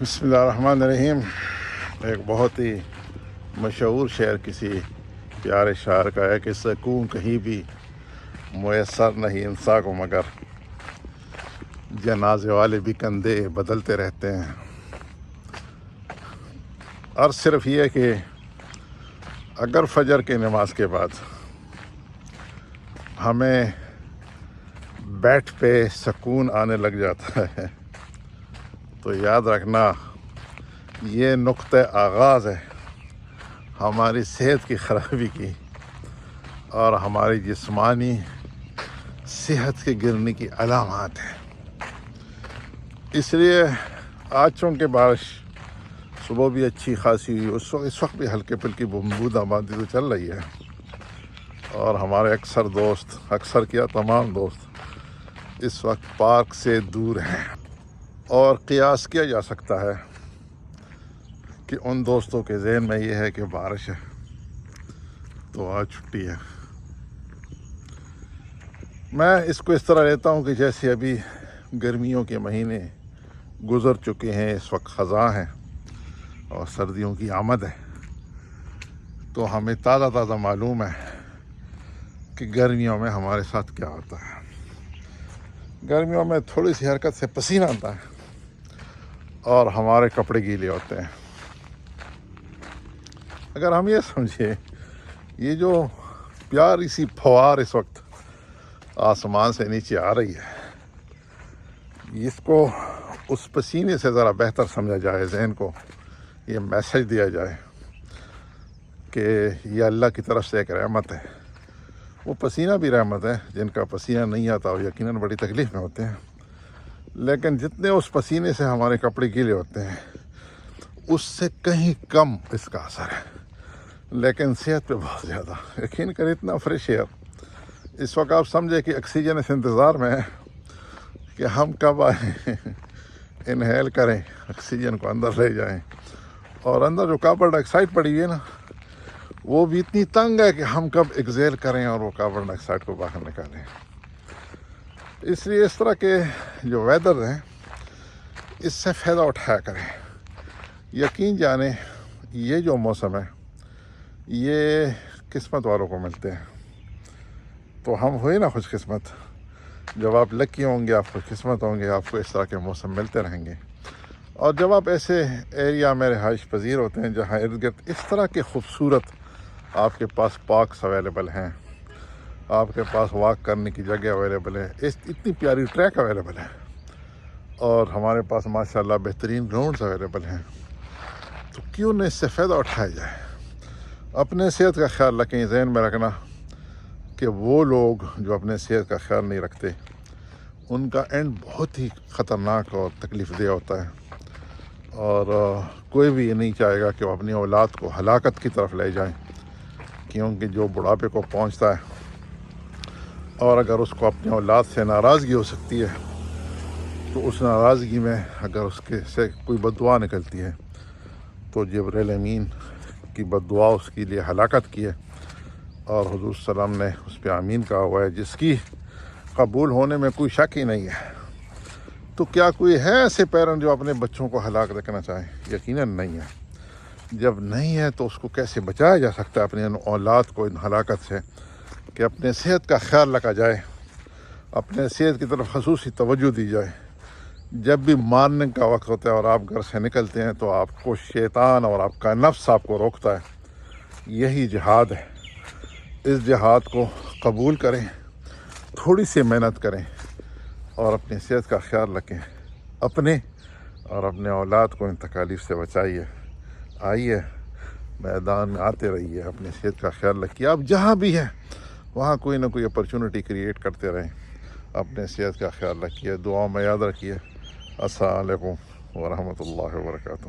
بسم اللہ الرحمن الرحیم۔ ایک بہت ہی مشہور شعر کسی پیارے شاعر کا ہے کہ سکون کہیں بھی میسر نہیں انسان کو، مگر جنازے والے بھی کندھے بدلتے رہتے ہیں۔ اور صرف یہ کہ اگر فجر کی نماز کے بعد ہمیں بیٹھ پہ سکون آنے لگ جاتا ہے تو یاد رکھنا یہ نقطہ آغاز ہے ہماری صحت کی خرابی کی اور ہماری جسمانی صحت کے گرنے کی علامات ہیں۔ اس لیے آج چونکہ بارش صبح بھی اچھی خاصی ہوئی، اس وقت بھی ہلکے پھلکی بوندا باندی تو چل رہی ہے، اور ہمارے اکثر کیا تمام دوست اس وقت پارک سے دور ہیں، اور قیاس کیا جا سکتا ہے کہ ان دوستوں کے ذہن میں یہ ہے کہ بارش ہے تو آج چھٹی ہے۔ میں اس کو اس طرح لیتا ہوں کہ جیسے ابھی گرمیوں کے مہینے گزر چکے ہیں، اس وقت خزاں ہیں اور سردیوں کی آمد ہے، تو ہمیں تازہ معلوم ہے کہ گرمیوں میں ہمارے ساتھ کیا ہوتا ہے۔ گرمیوں میں تھوڑی سی حرکت سے پسینہ آتا ہے اور ہمارے کپڑے گیلے ہوتے ہیں۔ اگر ہم یہ سمجھے یہ جو پیاری سی فوار اس وقت آسمان سے نیچے آ رہی ہے، اس کو اس پسینے سے ذرا بہتر سمجھا جائے، ذہن کو یہ میسج دیا جائے کہ یہ اللہ کی طرف سے ایک رحمت ہے۔ وہ پسینہ بھی رحمت ہے، جن کا پسینہ نہیں آتا وہ یقیناً بڑی تکلیف میں ہوتے ہیں، لیکن جتنے اس پسینے سے ہمارے کپڑے گیلے ہوتے ہیں اس سے کہیں کم اس کا اثر ہے، لیکن صحت پہ بہت زیادہ۔ یقین کریں اتنا فریش ایئر اس وقت آپ سمجھے کہ آکسیجن اس انتظار میں ہے کہ ہم کب آئیں، انہیل کریں، آکسیجن کو اندر لے جائیں، اور اندر جو کاربن ڈائی آکسائڈ پڑی ہوئی ہے نا، وہ بھی اتنی تنگ ہے کہ ہم کب ایکزیل کریں اور وہ کاربن ڈائی آکسائڈ کو باہر نکالیں۔ اس لیے اس طرح کے جو ویدر ہیں اس سے فائدہ اٹھایا کریں۔ یقین جانیں یہ جو موسم ہے یہ قسمت والوں کو ملتے ہیں، تو ہم ہوئے نا خوش قسمت جب آپ لکی ہوں گے، آپ خوش قسمت ہوں گے، آپ کو اس طرح کے موسم ملتے رہیں گے۔ اور جب آپ ایسے ایریا میں رہائش پذیر ہوتے ہیں جہاں ارد گرد اس طرح کے خوبصورت آپ کے پاس پارکس اویلیبل ہیں، آپ کے پاس واک کرنے کی جگہ اویلیبل ہے، اتنی پیاری ٹریک اویلیبل ہے، اور ہمارے پاس ماشاءاللہ بہترین گراؤنڈز اویلیبل ہیں، تو کیوں نہ اس سے فائدہ اٹھایا جائے۔ اپنے صحت کا خیال رکھیں، ذہن میں رکھنا کہ وہ لوگ جو اپنے صحت کا خیال نہیں رکھتے ان کا اینڈ بہت ہی خطرناک اور تکلیف دہ ہوتا ہے، اور کوئی بھی یہ نہیں چاہے گا کہ وہ اپنی اولاد کو ہلاکت کی طرف لے جائیں، کیونکہ جو بڑھاپے کو پہنچتا ہے اور اگر اس کو اپنی اولاد سے ناراضگی ہو سکتی ہے تو اس ناراضگی میں اگر اس کے سے کوئی بد دعا نکلتی ہے تو جبرائیل امین کی بد دعا اس کے لیے ہلاکت کی ہے، اور حضور صلی اللہ علیہ وسلم نے اس پہ آمین کہا ہوا ہے، جس کی قبول ہونے میں کوئی شک ہی نہیں ہے۔ تو کیا کوئی ہے ایسے پیرنٹ جو اپنے بچوں کو ہلاک رکھنا چاہیں؟ یقیناً نہیں ہے۔ جب نہیں ہے تو اس کو کیسے بچایا جا سکتا ہے اپنی اولاد کو ان ہلاکت سے؟ کہ اپنے صحت کا خیال رکھا جائے، اپنے صحت کی طرف خصوصی توجہ دی جائے۔ جب بھی مارننگ کا وقت ہوتا ہے اور آپ گھر سے نکلتے ہیں تو آپ کو شیطان اور آپ کا نفس آپ کو روکتا ہے۔ یہی جہاد ہے، اس جہاد کو قبول کریں، تھوڑی سی محنت کریں اور اپنی صحت کا خیال رکھیں، اپنے اور اپنے اولاد کو ان تکالیف سے بچائیے۔ آئیے میدان میں آتے رہیے، اپنی صحت کا خیال رکھیے، آپ جہاں بھی ہیں وہاں کوئی نہ کوئی اپرچونٹی کریٹ کرتے رہیں، اپنے صحت کا خیال رکھیے، دعاؤں میں یاد رکھیے۔ السلام علیکم ورحمۃ اللہ وبرکاتہ۔